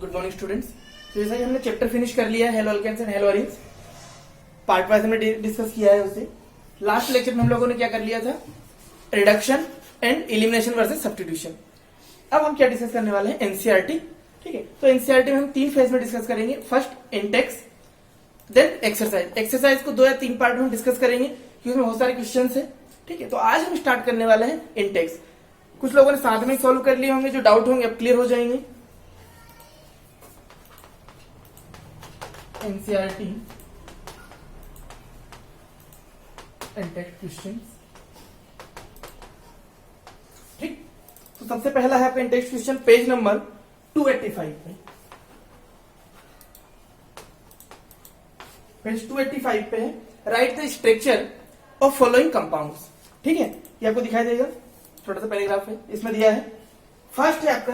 Good morning students. तो जैसा कि हमने चैप्टर फिनिश कर लिया है haloalkanes and haloarenes, part wise हमने डिस्कस किया है उसे। लास्ट लेक्चर में हम लोगों ने क्या कर लिया था, reduction and elimination versus substitution. अब हम क्या डिस्कस करने वाले हैं, एनसीईआरटी। ठीक है, तो एनसीईआरटी में हम 3 फेज में डिस्कस करेंगे। First intext, then exercise. Exercise को 2 या 3 पार्ट में डिस्कस करेंगे क्योंकि उसमें बहुत सारे क्वेश्चन है। ठीक है, तो आज हम स्टार्ट करने वाले हैं इंटेक्स। कुछ लोगों ने साथ में सॉल्व कर लिए होंगे, जो डाउट होंगे अब क्लियर हो जाएंगे। NCERT Intex question. ठीक, तो सबसे पहला है आपका इंटेक्स क्वेश्चन, पेज नंबर 285 पे। पेज 285 पे है, right the structure of following compounds. ठीक है, ये आपको दिखाई देगा, छोटा सा पैराग्राफ है, इसमें दिया है। फर्स्ट है आपका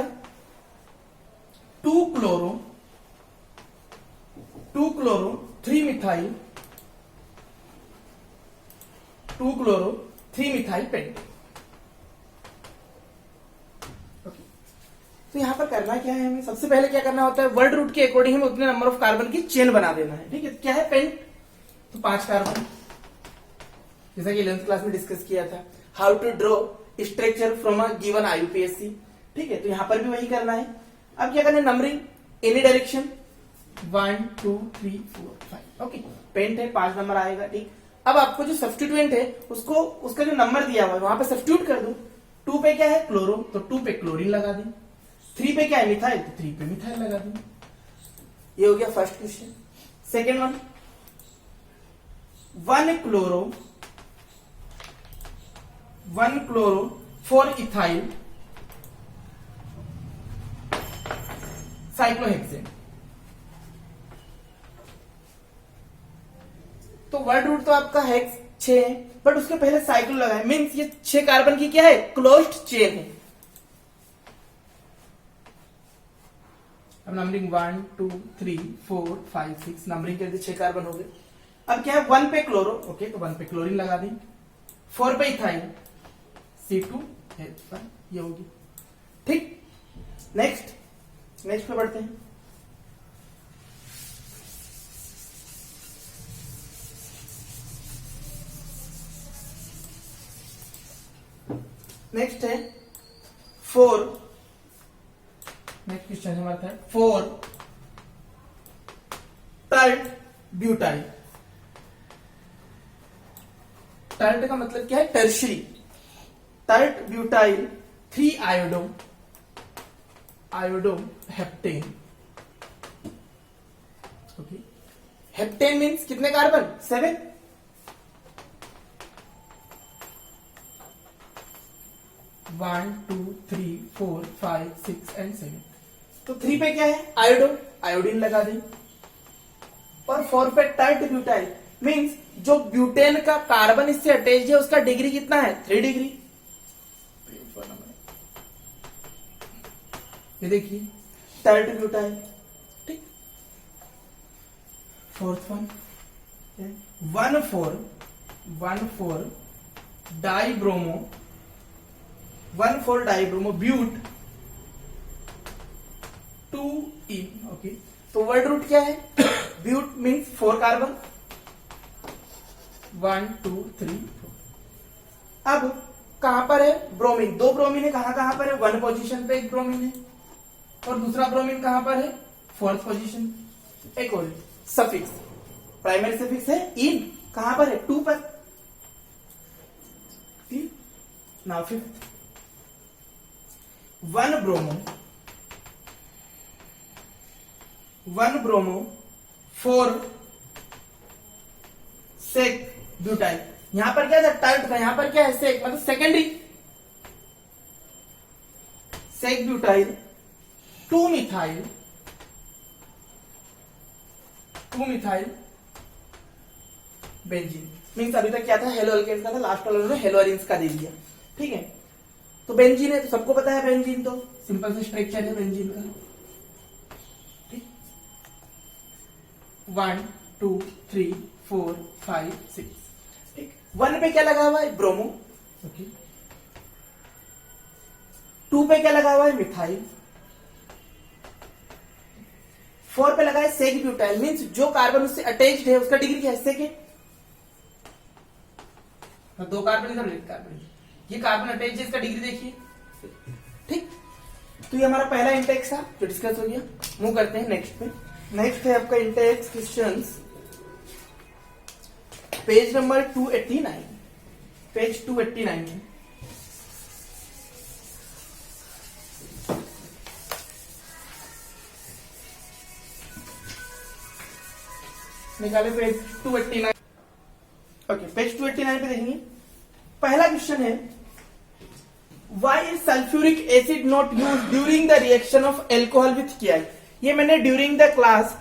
2 chloro 3 methyl 2 chloro 3 methyl paint. तो यहां पर करना क्या है, हमें सबसे पहले क्या करना होता है, वर्ड रूट के अकॉर्डिंग हमें उतने नंबर ऑफ कार्बन की चेन बना देना है। ठीक है, क्या है पेंट, तो 5 कार्बन, जैसा कि 11th क्लास में डिस्कस किया था, how to draw structure from a given IUPAC. ठीक है, तो यहां पर भी वही करना है। अब क्या करना है, numbering any direction 1 2 3 4 5। Okay, pent है 5 नंबर आएगा। ठीक, अब आपको जो सब्स्टिट्यूएंट है उसको उसका जो नंबर दिया हुआ है वहां पे सब्स्टिट्यूट कर दो। 2 पे क्या है, क्लोरो, तो 2 पे क्लोरीन लगा दें। 3 पे क्या है, मिथाइल, तो 3 पे मिथाइल लगा दें। ये हो गया first question. Second one, 1 chloro 4 ethyl cyclohexane. तो वर्ड रूट तो आपका हेक्स 6 है, बट उसके पहले साइक्लो लगा है, मीन्स ये 6 कार्बन की क्या है, क्लोज्ड चेन है। अब नंबरिंग 1 2 3 4 5 6 नंबरिंग कर दी, 6 कार्बन हो गए। अब क्या है, 1 पे क्लोरो, ओके, तो 1 पे क्लोरीन लगा दी। 4 पे इथाइल C2H5, ये होगी। ठीक, नेक्स्ट पे बढ़ते हैं। नेक्स्ट है 4, नेक्स्ट क्वेश्चन हमारा था 4 टर्ट ब्यूटाइल। टर्ट का मतलब क्या है, tertiary. Tert butyl 3 iodo heptane. Okay, heptane means कितने कार्बन, 7। 1 2 3 4 5 6 एंड 7। तो 3 पे क्या है, आयोडीन लगा दें। और 4 पे टर्ट ब्यूटाइल मीन्स जो ब्यूटेन का कार्बन इससे अटैच है उसका डिग्री कितना है, 3 डिग्री। ये देखिए टर्ट ब्यूटाइल। ठीक, fourth one 1,4 dibromo but 2 okay, तो वर्ड रूट क्या है, ब्यूट मीन्स 4 कार्बन, 1 2 3 4। अब कहां पर है, ब्रोमीन, 2 ब्रोमीन है, कहां पर है, 1 पोजीशन पे एक ब्रोमीन है, और दूसरा ब्रोमीन कहां पर है, 4th पोजीशन। एक और सफिक्स, प्राइमरी सफिक्स है इन, कहां पर है, 2 पर। Now 5th 1 bromo 4 sec butyl. यहां पर क्या था, टर्ट था, यहां पर क्या है, सेक, मतलब secondary. Sec butyl 2 methyl benzene. Means अभी तक क्या था, हेलो अल्केन्स का था, लास्ट वाला उन्होंने हेलो अरीन्स का दे दिया। ठीक है, तो बेंजीन है, तो सबको पता है बेंजीन, तो सिंपल से स्ट्रक्चर है बेंजीन का। ठीक, 1 2 3 4 5 6। ठीक, 1 पे क्या लगा हुआ है, ब्रोमो। ओके, 2 पे क्या लगा हुआ है, मिथाइल। 4 पे लगा है सेक ब्यूटाइल, मीन्स जो कार्बन उससे अटैच्ड है उसका डिग्री क्या है, सेक है। तो 2 कार्बन इधर, 1 कार्बन, ये कार्बन अटैच है, इसका डिग्री देखिए, ठीक। तो ये हमारा पहला इंटेक्स था जो डिस्कस हो गया। मूव करते हैं नेक्स्ट पे। नेक्स्ट है आपका Intex questions, page number 289, page 289 में निकाले पेज 289। ओके, पेज 289 पे देखेंगे। पहला क्वेश्चन है, why is sulphuric acid not use during the reaction of alcohol with KI। ये मैंने ड्यूरिंग द क्लास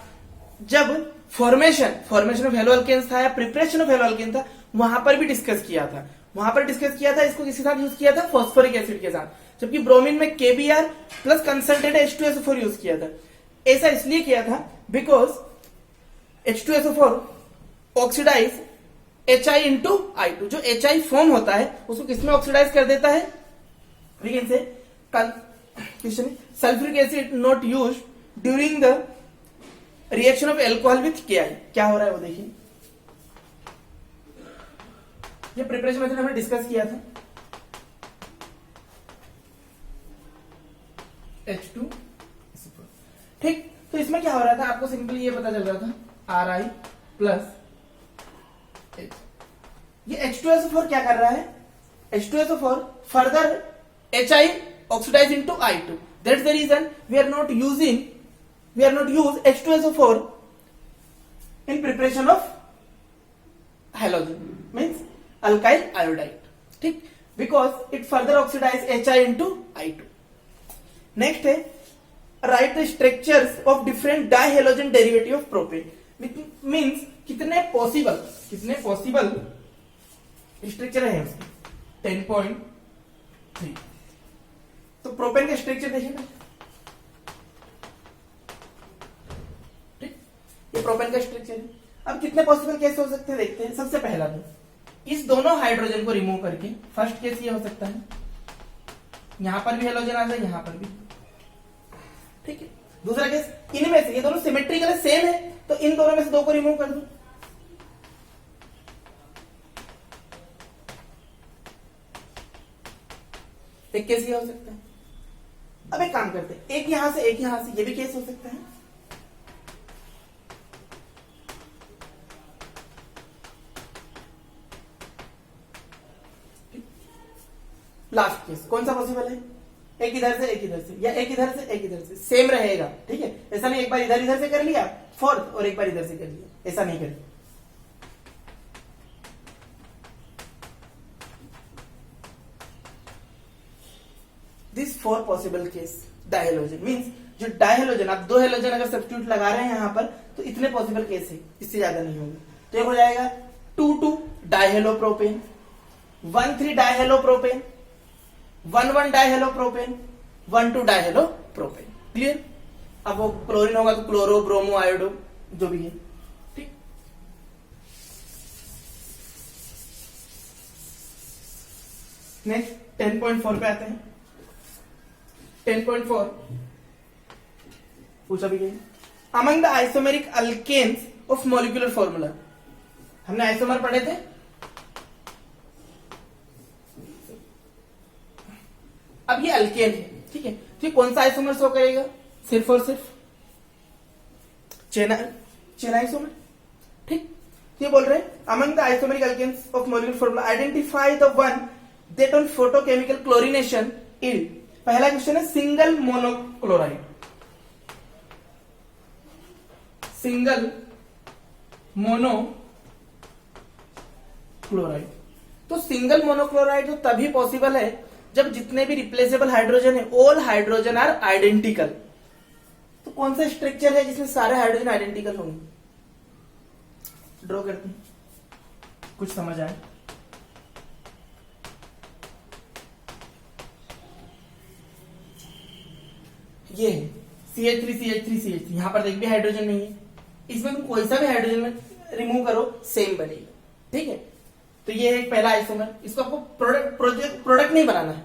जब फॉर्मेशन ऑफ हेलोअल्केन्स था या प्रिपरेशन ऑफ हेलोअल्केन था, वहां पर भी डिस्कस किया था। इसको किसके साथ यूज किया था, फॉस्फोरिक एसिड के साथ। जबकि ब्रोमीन में KBr plus concentrated H2SO4 use किया था। ऐसा इसलिए किया था because H2SO4 oxidise HI into I2, जो HI फॉर्म होता है उसको किसमें ऑक्सीडाइज कर देता है, वीकेन से question, sulphuric acid not use during the reaction of alcohol with KI। क्या हो रहा है वो देखिए, ये प्रिपरेशन मेथड हमने डिस्कस किया था। H2, ठीक। तो इसमें क्या हो रहा था, आपको सिंपली ये पता चल रहा था, Ri प्लस H। ये H2SO4 क्या कर रहा है, H2SO4 further HI oxidize into I2. That's the reason we are not use H2SO4 in preparation of halogen, means alkyl iodide, ठीक, because it further oxidize HI into I2. Next है, write the structures of different dihalogen derivative of propane, means कितने possible structure है उसके, 10.3। तो propane का structure देखिए ना, ठीक, ये प्रोपेन का स्ट्रक्चर है। अब कितने पॉसिबल केस हो सकते हैं देखते हैं। सबसे पहला तो इस दोनों हाइड्रोजन को रिमूव करके, फर्स्ट केस ये हो सकता है, यहां पर भी हेलोजन आ जाए, यहां पर भी, ठीक है। दूसरा केस, इनमें से ये दोनों सिमेट्रिकल है, सेम है, तो इन दोनों में से 2 को रिमूव कर दो। एक केस ये हो सकता है। अब एक काम करते हैं, एक यहां से ये भी केस हो सकता है। लास्ट केस कौन सा पॉसिबल है, एक इधर से या एक इधर से सेम रहेगा, ठीक है। ऐसा नहीं एक बार इधर से कर लिया फोर्थ और एक बार इधर से कर लिया, ऐसा नहीं करें। दिस 4 पॉसिबल केस डायहेलोजन, मींस जो डायहेलोजन, आप 2 हेलोजन अगर सब्स्टिट्यूट लगा रहे हैं यहां पर, तो इतने पॉसिबल केस है, इससे ज्यादा नहीं होगा। तो ये हो जाएगा 2,2 डायहेलोप्रोपेन, 1,3 डायहेलोप्रोपेन, 1,1 डायहेलोप्रोपेन, 1,2 डायहेलोप्रोपेन। क्लियर। अब वो क्लोरीन होगा तो क्लोरो, ब्रोमो, आयोडो, जो भी है, ठीक। नेक्स्ट 10.4 पे आते हैं। 10.4 पूछा भी गया, among the isomeric alkanes of molecular formula. हमने आइसोमर पढ़े थे, अब ये अल्केन है, ठीक है। तो कौन सा आइसोमर शो करेगा, सिर्फ और सिर्फ चेन आइसोमर, ठीक। ये बोल रहे हैं among the isomeric alkanes of molecular formula identify the one that on photochemical chlorination yield. पहला क्वेश्चन है सिंगल मोनोक्लोराइड, सिंगल मोनोक्लोराइड। तो सिंगल मोनोक्लोराइड तो तभी पॉसिबल है जब जितने भी रिप्लेसेबल हाइड्रोजन है, ऑल हाइड्रोजन आर आइडेंटिकल। तो कौन सा स्ट्रक्चर है जिसमें सारे हाइड्रोजन आइडेंटिकल होंगे, ड्रॉ करते हैं, कुछ समझ आए। ये है CH3 यहां पर देख भी हाइड्रोजन नहीं है, इसमें तुम कोई सा भी हाइड्रोजन में रिमूव करो सेम बनेगा, ठीक है। तो ये है पहला आइसोमर, इसको आपको प्रोडक्ट नहीं बनाना है,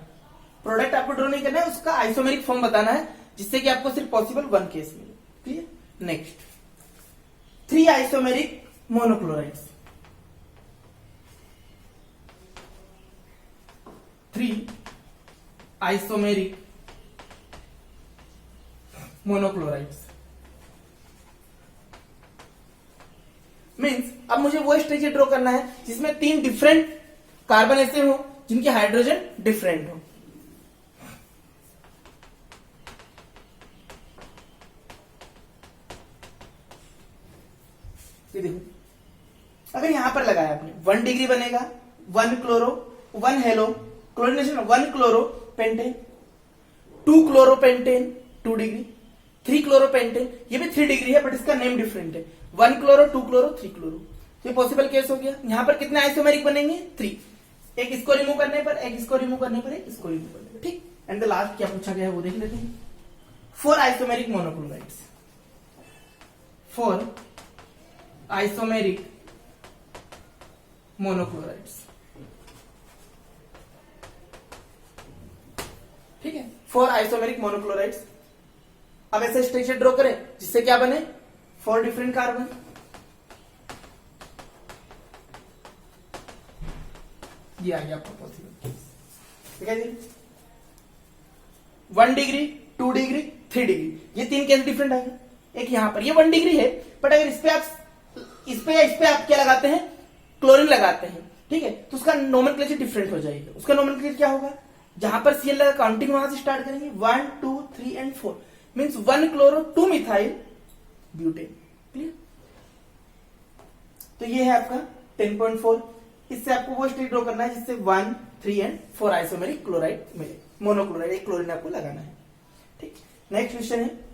प्रोडक्ट आपको ड्रॉ नहीं करना है, उसका आइसोमेरिक फॉर्म बताना है, जिससे कि आपको सिर्फ पॉसिबल 1 केस मिले, ठीक है। नेक्स्ट 3 आइसोमेरिक मोनोक्लोराइड्स, 3 आइसोमेरिक मोनोक्लोराइड्स मीन्स अब मुझे वो स्ट्रक्चर ड्रॉ करना है जिसमें 3 डिफरेंट कार्बन ऐसे हो जिनके हाइड्रोजन डिफरेंट हो। ये देखो अगर यहां पर लगाया आपने 1 डिग्री बनेगा 1 chloro 1 hello chlorination 1 chloro pentane, 2 chloro pentane 2 degree, 3 chloro pentane ये भी 3 डिग्री है बट इसका नेम डिफरेंट है, 1 क्लोरो 2 क्लोरो 3 क्लोरो। ये पॉसिबल केस हो गया। यहां पर कितने आइसोमेरिक बनेंगे 3, एक इसको रिमूव करने पर, एक इसको रिमूव करने पर, एक इसको रिमूव करने पर, ठीक। एंड द लास्ट क्या पूछा गया है वो देख लेते हैं। 4 आइसोमेरिक मोनोक्लोराइड्स, 4 आइसोमेरिक मोनोक्लोराइड्स, ठीक है 4 आइसोमेरिक मोनोक्लोराइड्स। अब ऐसे स्ट्रक्चर ड्रॉ करें जिससे क्या बने 4 डिफरेंट कार्बन, ये आ गया आपका पॉसिबल, ठीक है जी। 1 डिग्री 2 डिग्री 3 डिग्री ये 3 केस डिफरेंट आएगा। एक यहां पर ये 1 डिग्री है बट अगर इस पे आप क्या लगाते हैं क्लोरीन लगाते हैं, ठीक है, तो उसका नोमेनक्लेचर डिफरेंट हो जाएगा। उसका नोमेनक्लेचर क्या होगा, जहां पर सीएल लगा काउंटिंग वहां से स्टार्ट करेंगे 1 2 3 and 4 means 1 chloro 2 methyl butane, clear. तो ये है आपका 10.4। इससे आपको वो स्टेट ड्रॉ करना है जिससे 1 3 एंड 4 आइसोमेरिक क्लोराइड मिले, मोनोक्लोराइड एक क्लोरीन आपको लगाना है, ठीक। नेक्स्ट क्वेश्चन है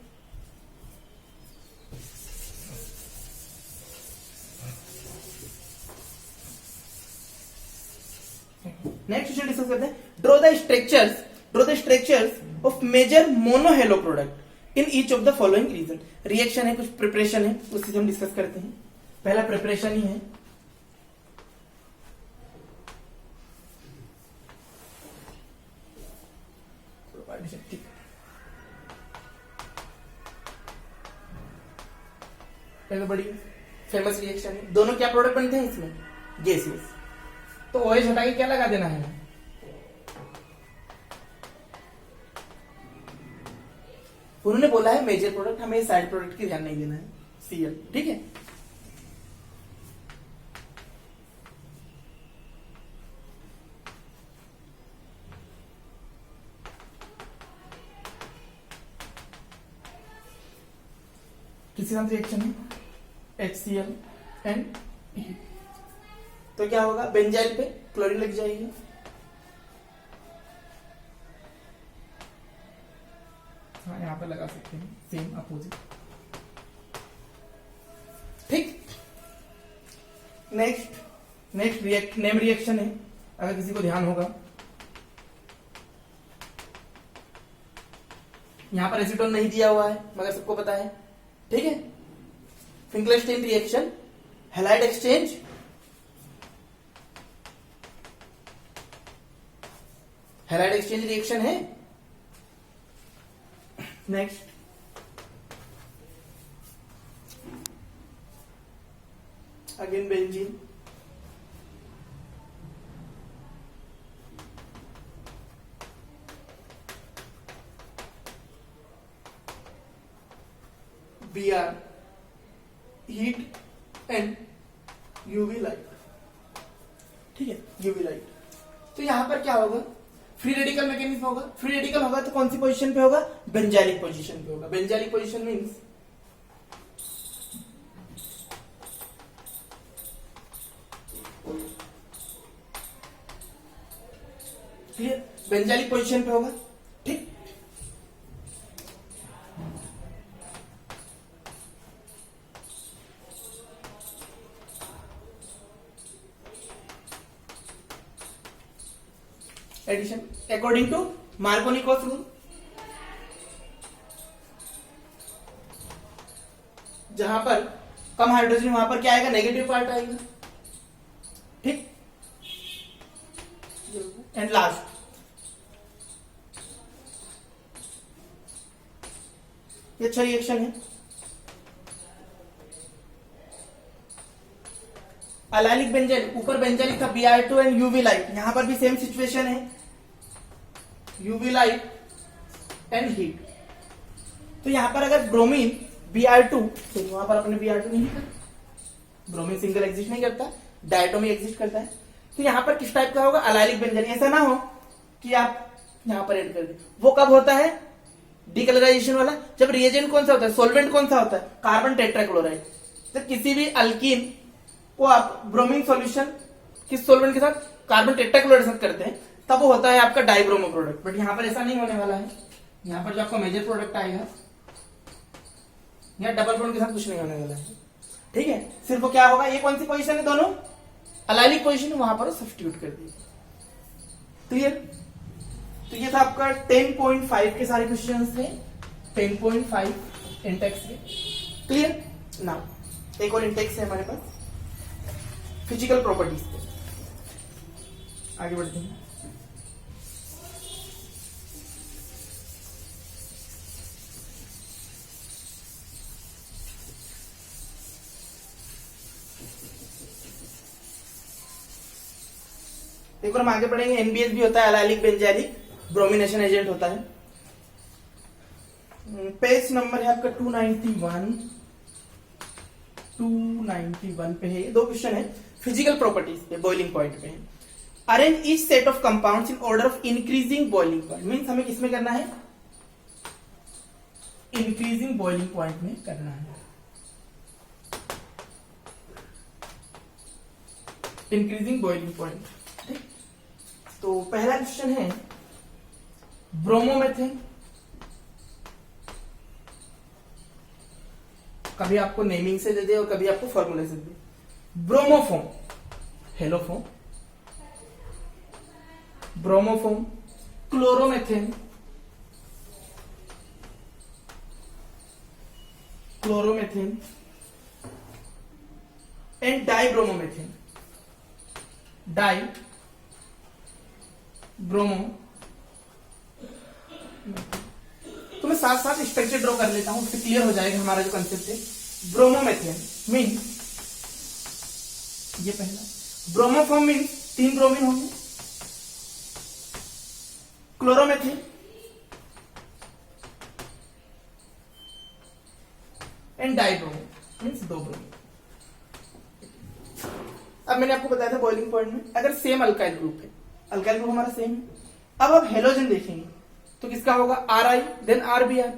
डिस्कस करते हैं। Draw the structures of major monohalo product in each of the following reason. Reaction है, कुछ प्रिपरेशन है, उसी से हम डिस्कस करते हैं। पहला प्रिपरेशन ही है, ठीक। तो बड़ी फेमस रिएक्शन है। दोनों क्या प्रोडक्ट बनते हैं इसमें, गैसेस। तो OH हटा के क्या लगा देना है, उन्होंने बोला है मेजर प्रोडक्ट, हमें साइड प्रोडक्ट की ध्यान नहीं देना है, Cl, ठीक है। किसी नाम रिएक्शन है HCl एंड E, तो क्या होगा बेंजाइल पे क्लोरीन लग जाएगी, हाँ यहां पे लगा सकते हैं सेम अपोजिट, ठीक। नेक्स्ट नेम रिएक्शन है, अगर किसी को ध्यान होगा यहां पर एसीटोन नहीं दिया हुआ है मगर सबको पता है, ठीक है। Finkelstein reaction, halide exchange, halide exchange reaction है। Next again benzene, Br heat and UV light, ठीक है, यूवी लाइट। तो यहां पर क्या होगा, फ्री रेडिकल मैकेनिज्म होगा। फ्री रेडिकल होगा तो कौन सी पोजीशन पे होगा, बेंजाइलिक पोजीशन पे होगा। Benzylic position means clear, benzylic position पे होगा, ठीक। एडिशन अकॉर्डिंग टू मार्कोनिकोस रूल, जहां पर कम हाइड्रोजन वहां पर क्या आएगा, नेगेटिव पार्ट आएगा, ठीक। एंड लास्ट ये अच्छा रिएक्शन है, अलाइलिक बेंजाइलिक, ऊपर बेंजाइलिक था Br2 एंड यूवी लाइट, यहां पर भी सेम सिचुएशन है, यूवी लाइट एंड हीट। तो यहां पर अगर ब्रोमीन Br2, तो वहां पर अपने Br2 नहीं लिखा, ब्रोमीन सिंगल एग्जिस्ट नहीं करता, डायटोमिक एग्जिस्ट करता है। तो यहां पर किस टाइप का होगा, अलाइलिक बेंजाइलिक। ऐसा ना हो कि आप यहां पर ऐड कर दे, वो कब होता है डीकलराइजेशन वाला, जब रिएजेंट कौन सा होता है, सॉल्वेंट कौन सा होता है, कार्बन टेट्राक्लोराइड। जब किसी भी अल्कीन को आप ब्रोमीन सॉल्यूशन किस सॉल्वेंट के साथ, कार्बन टेट्राक्लोराइड के साथ करते हैं, तब वो होता है आपका डाइब्रोमो प्रोडक्ट। बट यहां पर ऐसा नहीं होने वाला है, यहां पर जो आपका मेजर प्रोडक्ट आएगा, या डबल बॉन्ड के साथ कुछ नहीं होने वाला है, ठीक है। सिर्फ वो क्या होगा, ये कौन सी पोजीशन है, दोनों अलाइलिक पोजीशन, वहां पर सब्स्टिट्यूट कर दिए। क्लियर। तो ये था आपका 10.5 के सारे क्वेश्चंस थे, 10.5 इंटेक्स के। क्लियर। नाउ एक और इंटेक्स है हमारे पास, फिजिकल प्रॉपर्टीज पे। आगे बढ़ते हैं। एक और हम आगे पढ़ेंगे, एनबीएस भी होता है, अलाइलिक बेंजाइलिक ब्रोमिनेशन एजेंट होता है। पेज नंबर है आपका 291 पे है, दो क्वेश्चन है फिजिकल प्रॉपर्टीज पे, बॉइलिंग पॉइंट पे है। Arrange each set of compounds in order of increasing boiling point, means हमें किसमें करना है, इंक्रीजिंग बॉइलिंग पॉइंट में करना है, इंक्रीजिंग बॉइलिंग पॉइंट। तो पहला क्वेश्चन है ब्रोमोमेथेन, कभी आपको नेमिंग से दे दे और कभी आपको फॉर्मूले से दे। Bromoform, haloform, bromoform, chloromethane, chloromethane and dibromomethane, di bromo. तो मैं साथ साथ स्ट्रक्चर ड्रॉ कर लेता हूं, उससे क्लियर हो जाएगा हमारा जो कंसेप्ट है। ब्रोमोमेथेन मीन ये पहला, ब्रोमोफॉर्म मीन 3 ब्रोमीन होंगे, chloromethane and dibromo means 2 bromine. अब मैंने आपको बताया था बॉइलिंग पॉइंट में अगर सेम अल्काइल ग्रुप है, अल्काइल ग्रुप हमारा सेम है। अब आप हेलोजन देखेंगे तो किसका होगा, Ri देन RBr।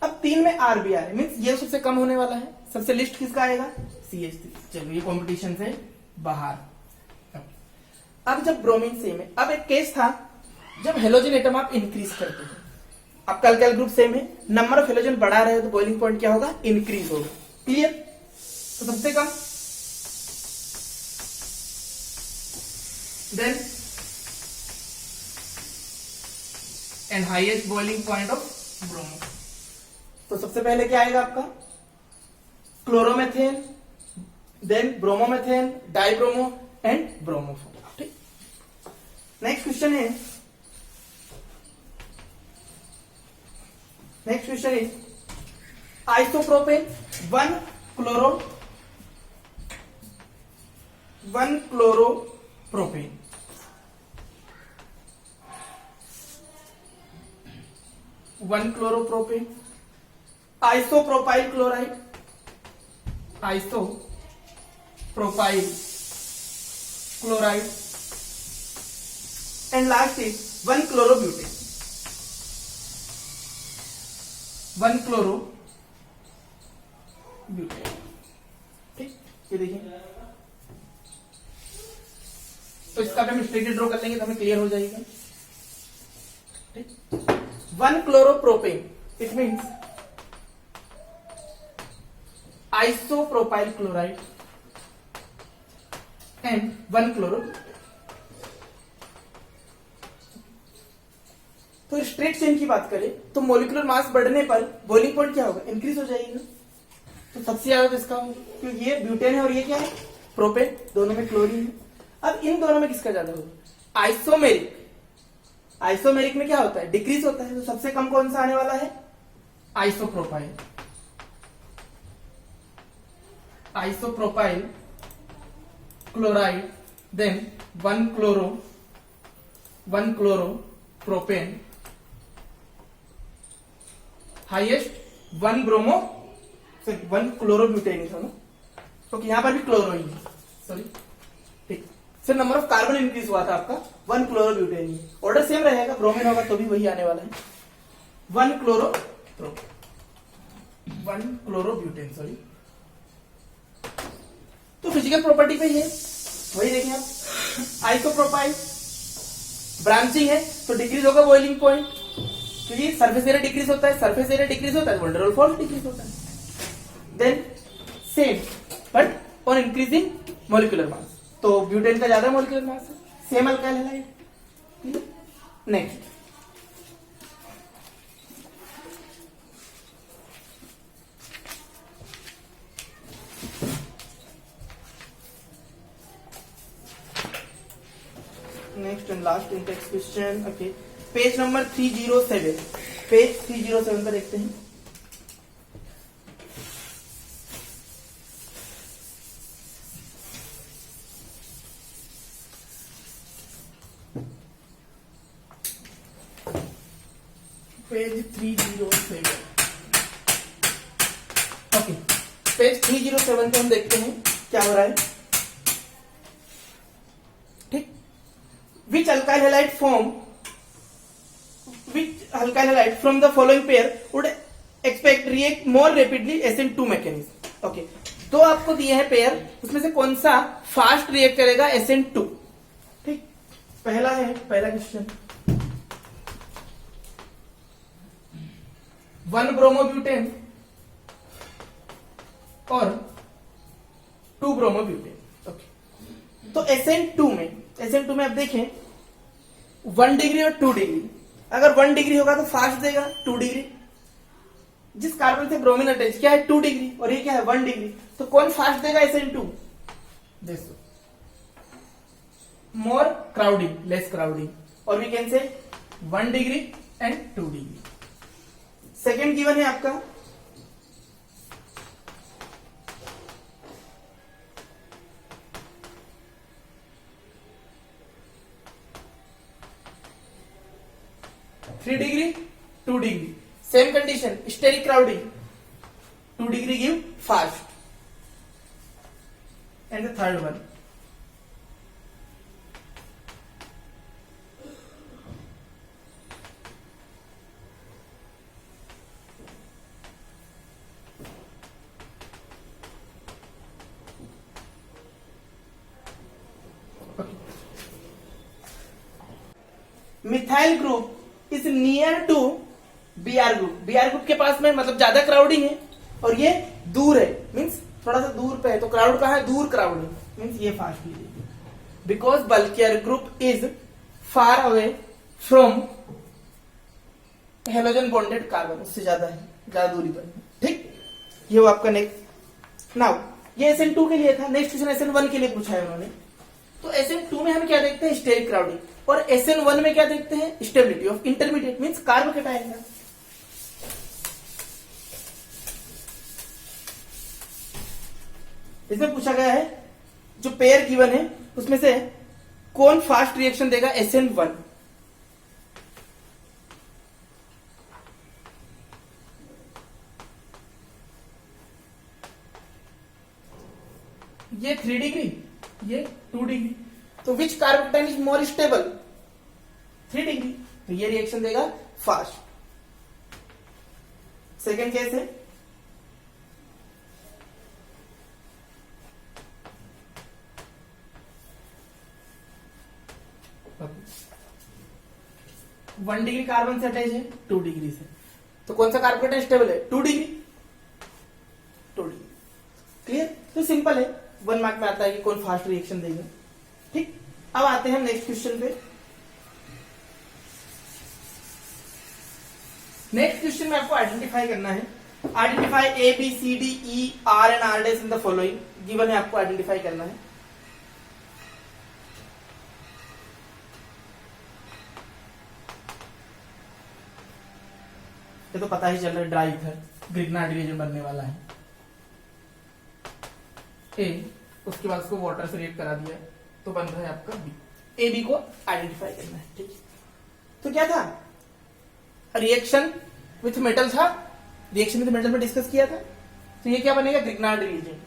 अब 3 में RBr है, मीन्स ये सबसे कम होने वाला है, सबसे लिस्ट किसका आएगा, CH3। चलो ये कॉम्पिटिशन से बाहर। अब जब ब्रोमीन सेम है, अब एक केस था जब हेलोजन एटम आप इंक्रीज करते हैं, आपका अल्काइल ग्रुप सेम है, नंबर ऑफ हेलोजन बढ़ा रहे हो तो बॉइलिंग पॉइंट क्या होगा, इंक्रीज होगा। क्लियर। तो सबसे कम then and highest boiling point of bromo. तो सबसे पहले क्या आएगा आपका, chloromethane then bromomethane, dibromo and bromoform. ठीक। नेक्स्ट क्वेश्चन है, next question is isopropane 1 chloropropane, 1 chloropropane, isopropyl chloride, isopropyl chloride and last is 1 chlorobutane, 1 chlorobutane. ठीक, ये देखिए। तो इसका भी हम स्ट्रेट ड्रॉ कर लेंगे तो हमें क्लियर हो जाएगा। ठीक, 1 chloropropane it means isopropyl chloride and 1 chlorobutane. तो स्ट्रेट चेन की बात करें तो मोलिकुलर मास बढ़ने पर बॉइलिंग पॉइंट क्या होगा, इंक्रीज हो जाएगा। तो सबसे ज्यादा तो इसका होगा क्योंकि ये ब्यूटेन है और ये क्या है, प्रोपेन, दोनों में क्लोरीन है। अब इन दोनों में किसका ज्यादा होगा, आइसोमेरिक, आइसोमेरिक में क्या होता है, डिक्रीज होता है। तो सबसे कम कौन सा आने वाला है, isopropyl, isopropyl chloride, then 1 chloro propane, highest 1 chlorobutane था ना, तो यहाँ पर भी क्लोरो ही है, सॉरी ठीक। फिर नंबर ऑफ कार्बन इंक्रीज हुआ था आपका 1 क्लोरोब्यूटेन, ऑर्डर सेम रहेगा, ब्रोमीन होगा तो भी वही आने वाला है, 1 क्लोरोब्यूटेन सॉरी। तो फिजिकल प्रॉपर्टी पे ही है, वही देखें आप, आइसोप्रोपाइल ब्रांचिंग है तो डिक्रीज होगा बॉइलिंग पॉइंट, क्योंकि सरफेस एरिया डिक्रीज होता है, सरफेस एरिया डिक्रीज होता है, वंडरवॉल फोर्स डिक्रीज होता है। Then same but on increasing molecular mass, तो ब्यूटेन का ज्यादा मॉलिक्यूलर मास है, same alkyl halide. Next and last intext question, okay, page number 307, page 307 पर देखते हैं। पेज 307, ओके, पेज 307 पे हम देखते हैं क्या हो रहा है, ठीक। Which alkyl halide from the following pair would expect react more rapidly SN2 mechanism, okay. तो आपको दिए हैं पेयर, उसमें से कौन सा फास्ट रिएक्ट करेगा SN2, ठीक। पहला क्वेश्चन 1 ब्रोमोब्यूटेन और 2 ब्रोमोब्यूटेन, ओके। तो SN2 में आप देखें 1 डिग्री और 2 डिग्री, अगर 1 डिग्री होगा तो फास्ट देगा 2 डिग्री, जिस कार्बन से ब्रोमीन अटैच क्या है 2 डिग्री और ये क्या है 1 डिग्री, तो कौन फास्ट देगा SN2, देखो मोर क्राउडिंग लेस क्राउडिंग, और we can say 1 degree and 2 degree. Second given है आपका three degree 2 degree, same condition steric crowding, 2 degree give fast, and the third one methyl group is near to BR group, BR group के पास में मतलब ज्यादा crowding है और ये दूर है, मीन्स थोड़ा सा दूर पे है, तो क्राउड कहाँ है, दूर क्राउडिंग, मीन्स ये फास्ट लीजिए, because bulkier group is far away from halogen bonded carbon, उससे ज्यादा है, ज्यादा दूरी पर, ठीक। ये वो आपका नेक्स्ट। नाउ ये SN2 के लिए था, नेक्स्ट क्वेश्चन SN1 के लिए पूछा है उन्होंने। तो SN2 में हम क्या देखते हैं, स्टेरिक क्राउडिंग, और SN1 में क्या देखते हैं, stability of intermediate, means carb cation का। इसमें पूछा गया है जो पेयर गिवन है उसमें से कौन फास्ट रिएक्शन देगा SN1, ये 3 डिग्री ये 2 डिग्री, तो which carbon is more stable, 3 degree, तो ये रिएक्शन देगा फास्ट। सेकेंड केस है वन डिग्री कार्बन से अटैच है 2 डिग्री से, तो कौन सा कार्बन स्टेबल है, 2 डिग्री, 2 डिग्री, क्लियर। तो सिंपल है, 1 मार्क में आता है कि कौन फास्ट रिएक्शन देगा, ठीक। अब आते हैं हम नेक्स्ट क्वेश्चन पे। नेक्स्ट क्वेश्चन में आपको आइडेंटिफाई करना है, identify A B C D E R and R dash in the following, given है, आपको आइडेंटिफाई करना है। ये तो पता ही चल रहा है, ड्राई ईथर ग्रिग्नार्ड रिएजेंट बनने वाला है। ए उसके बाद उसको वाटर से रिएक्ट करा दिया, तो बन रहा है आपका बी। ए बी को आइडेंटिफाई करना है, ठीक है। तो क्या था, रिएक्शन विथ मेटल था, रिएक्शन विथ मेटल में डिस्कस किया था, तो ये क्या बनेगा, ग्रिग्नार्ड रिएजेंट।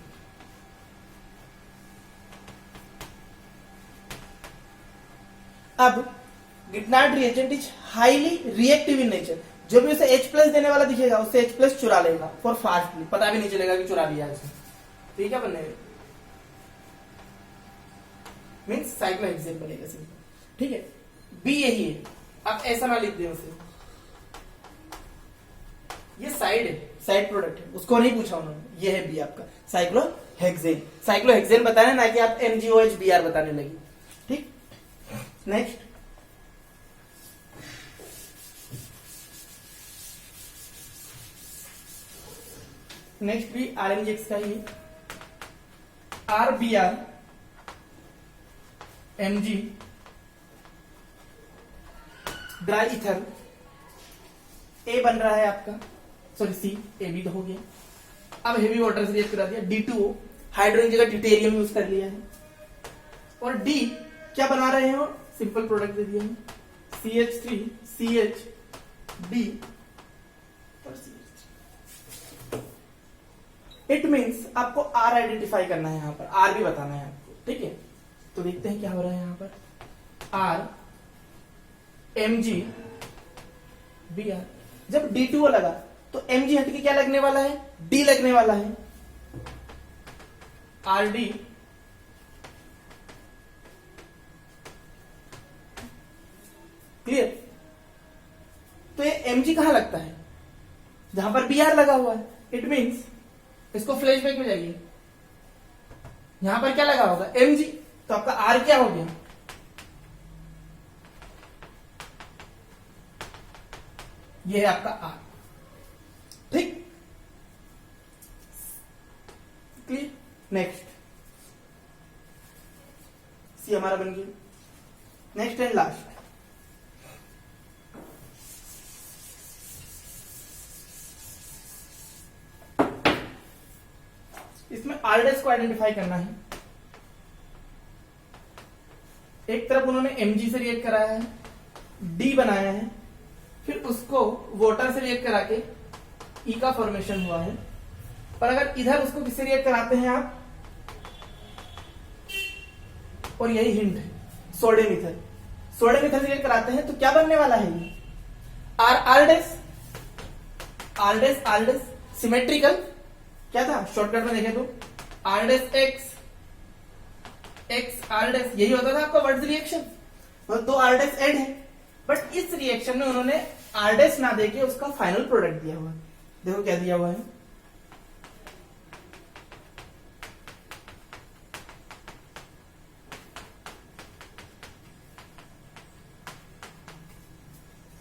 अब Grignard reagent is highly reactive in nature, जो भी उसे H+ देने वाला दिखेगा उससे H+ चुरा लेगा फॉर फास्टली, पता भी नहीं चलेगा कि चुरा लिया है उसने। तो ये क्या बनेगा, मीन्स साइक्लोहेक्सेन बनेगा सिंपल, ठीक है। बी यही है, आप ऐसा ना लिख दें उसे, ये साइड है, साइड प्रोडक्ट है, उसको नहीं पूछा उन्होंने, ये है बी आपका साइक्लोहेक्सेन। साइक्लोहेक्सेन बताना, ना कि आप MgOH बताने लगे, ठीक। नेक्स्ट भी RMGX का ही, RBr Mg ड्राई इथर, ए बन रहा है आपका, सॉरी सी, ए बी तो हो गया। अब हेवी वाटर से रिएक्ट करा दिया, D2O हाइड्रोजन जगह ड्यूटेरियम यूज कर लिया है, और डी क्या बना रहे हैं, और सिंपल प्रोडक्ट दे दिया है CH3 CH D और CH3। इट मीन्स आपको R आइडेंटिफाई करना है, यहां पर R भी बताना है आपको, ठीक है। तो देखते हैं क्या हो रहा है यहां पर, R Mg Br, जब D2O लगा तो Mg हट के क्या लगने वाला है, D लगने वाला है, RD क्लियर। तो ये Mg कहां लगता है, जहां पर Br लगा हुआ है, इट मीन्स इसको फ्लैशबैक में जाइए, यहां पर क्या लगा होगा, Mg, तो आपका R क्या हो गया, ये है आपका R, ठीक, क्लियर। नेक्स्ट सी हमारा बन गया। नेक्स्ट एंड लास्ट, इसमें R' को आइडेंटिफाई करना है। एक तरफ उन्होंने Mg से रिएक्ट कराया है, D बनाया है, फिर उसको वाटर से रिएक्ट करा के E का फॉर्मेशन हुआ है। पर अगर इधर उसको किससे रिएक्ट कराते हैं आप, और यही हिंट है, सोडियम इथर, सोडियम इथर से रिएक्ट कराते हैं, तो क्या बनने वाला है ये, R' सिमेट्रिकल, क्या था शॉर्टकट में देखें तो R' X R', यही होता था आपका वर्ड्स रिएक्शन, तो दो R' ऐड है, बट इस रिएक्शन में उन्होंने R' ना देके उसका फाइनल प्रोडक्ट दिया हुआ है। देखो क्या दिया हुआ है,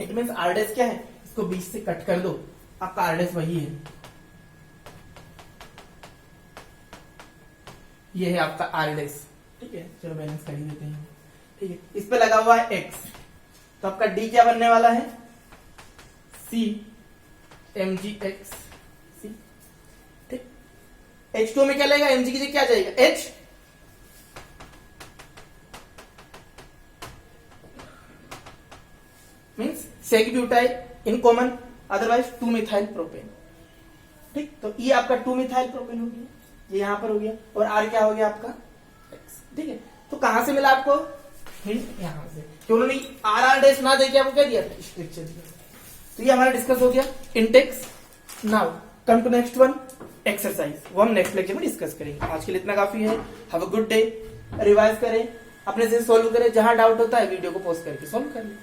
इट मीन्स R' क्या है, इसको बीच से कट कर दो, आपका R' वही है, ये है आपका R', ठीक है। चलो बैलेंस कर ही देते हैं, ठीक है। इस पे लगा हुआ है X, तो आपका D क्या बनने वाला है, C MgX C, ठीक। H2O में क्या लगेगा, Mg की जगह क्या जाएगा, H, means sec butyl in common, otherwise two methyl propane, ठीक। तो ये आपका 2-मिथाइल प्रोपेन हो गया, ये यहां पर हो गया, और R क्या हो गया आपका X, ठीक है। तो कहां से मिला आपको हिंट, यहां से, कि उन्होंने R' ना देके आपको क्या दिया था, स्ट्रक्चर दिया। तो ये हमारा डिस्कस हो गया intext. Now come to next one, exercise, वो हम नेक्स्ट लेक्चर में डिस्कस करेंगे। आज के लिए इतना काफी है। Have a good day, revise करें, अपने से सोल्व करें, जहां डाउट होता है वीडियो को पॉज करके सोल्व कर लें।